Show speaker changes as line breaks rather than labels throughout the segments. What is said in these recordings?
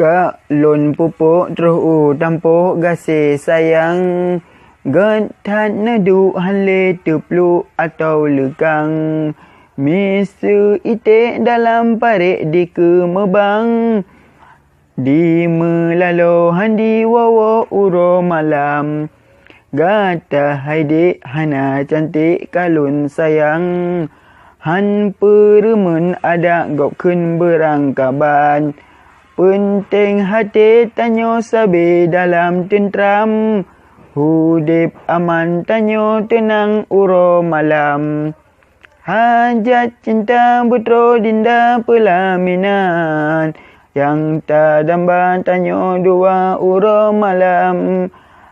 Kak lon pupuk terus tampuk gasih sayang. Ged that nedu hale teplu atau lekang. Misu itik dalam parik di kemebang. Di melalo handi wawa uro malam. Gata haidik hana cantik kalun sayang. Han peremen ada gop kun berangkaban. Penting hati tanyo sabi dalam tentram. Hudip aman tanyo tenang uro malam. Hajat cinta putro dinda pelaminan. Yang tak damban tanyo dua uro malam.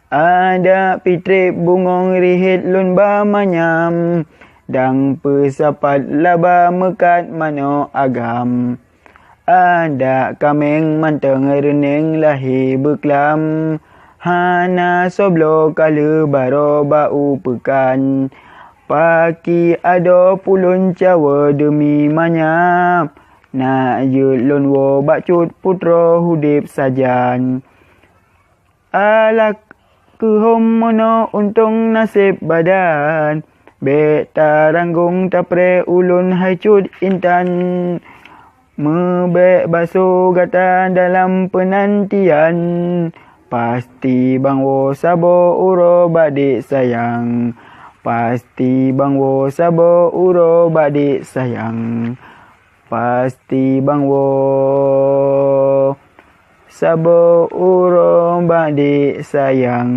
Ada pitrip bungong rihit lun ba manyam. Dang pesapat laba mekat mano agam. Ada kameng manteng reneng lahi beklam. Hana soblo kala baro bau pekan. Paki ado pulun cawa demi manyap. Nak yut lon wo bakcut putro hudip sajan. Alak kehom mono untung nasib badan. Bek taranggung tapre ulun haicut intan. Mebek basuh gatan dalam penantian. Pasti bang wo sabo uro badik sayang. Pasti bang wo sabo uro badik sayang. Pasti bang wo sabo uro badik sayang.